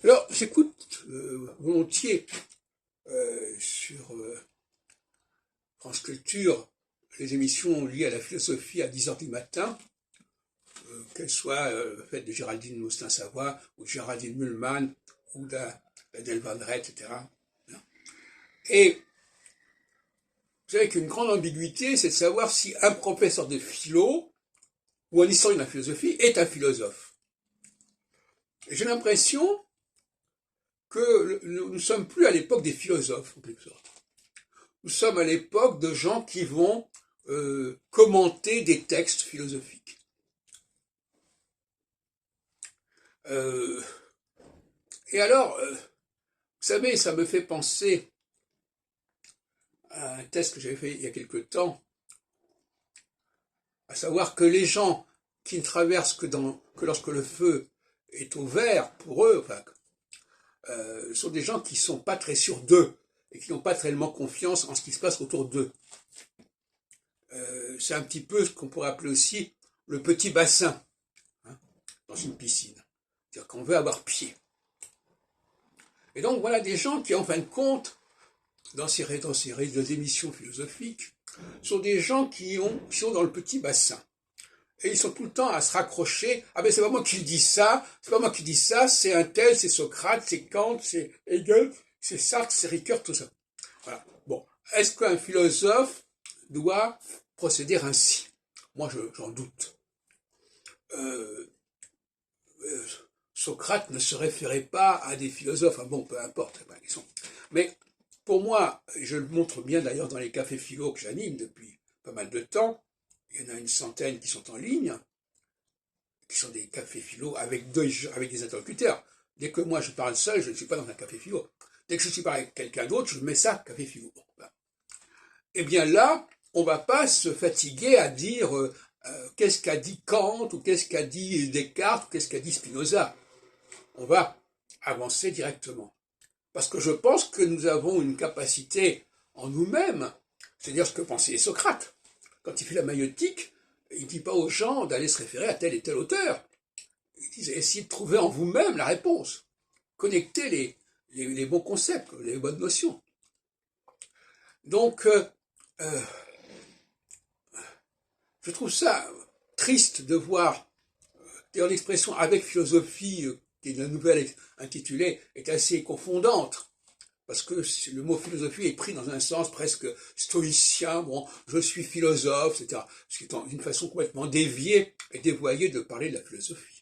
Alors, j'écoute volontiers sur France Culture les émissions liées à la philosophie à 10 heures du matin, qu'elles soient faites de Géraldine Moustin-Savoie ou de Géraldine Mühlmann ou d'Adèle Van Rett, etc. Et vous savez qu'une grande ambiguïté, c'est de savoir si un professeur de philo ou un historien de la philosophie est un philosophe. J'ai l'impression que nous ne sommes plus à l'époque des philosophes, en quelque sorte. Nous sommes à l'époque de gens qui vont commenter des textes philosophiques. Et alors, vous savez, ça me fait penser à un test que j'avais fait il y a quelque temps, à savoir que les gens qui ne traversent que lorsque le feu est au vert, pour eux, enfin, sont des gens qui ne sont pas très sûrs d'eux et qui n'ont pas tellement confiance en ce qui se passe autour d'eux. C'est un petit peu ce qu'on pourrait appeler aussi le petit bassin, hein, dans une piscine. C'est-à-dire qu'on veut avoir pied. Et donc voilà des gens qui, en fin de compte, dans ces émissions philosophiques, sont des gens qui sont dans le petit bassin. Et ils sont tout le temps à se raccrocher. Ah ben c'est pas moi qui dis ça, c'est pas moi qui dis ça, c'est un tel, c'est Socrate, c'est Kant, c'est Hegel, c'est Sartre, c'est Ricoeur, tout ça. Voilà. Bon, est-ce qu'un philosophe doit procéder ainsi? Moi, j'en doute. Socrate ne se référait pas à des philosophes. Ah bon, peu importe, c'est pas la question. Mais pour moi, je le montre bien d'ailleurs dans les cafés philo que j'anime depuis pas mal de temps. Il y en a une centaine qui sont en ligne, qui sont des cafés philo avec des interlocuteurs. Dès que moi je parle seul, je ne suis pas dans un café philo. Dès que je suis avec quelqu'un d'autre, je mets ça café philo. Bon, ben. Eh bien là, on ne va pas se fatiguer à dire qu'est-ce qu'a dit Kant, ou qu'est-ce qu'a dit Descartes, ou qu'est-ce qu'a dit Spinoza. On va avancer directement. Parce que je pense que nous avons une capacité en nous-mêmes, c'est-à-dire ce que pensait Socrate. Quand il fait la maïeutique, il ne dit pas aux gens d'aller se référer à tel et tel auteur. Il dit essayez de trouver en vous-même la réponse. Connectez les bons concepts, les bonnes notions. Donc, je trouve ça triste de voir, d'ailleurs l'expression avec philosophie, qui est la nouvelle intitulée, est assez confondante. Parce que le mot philosophie est pris dans un sens presque stoïcien, bon, je suis philosophe, etc. Ce qui est une façon complètement déviée et dévoyée de parler de la philosophie.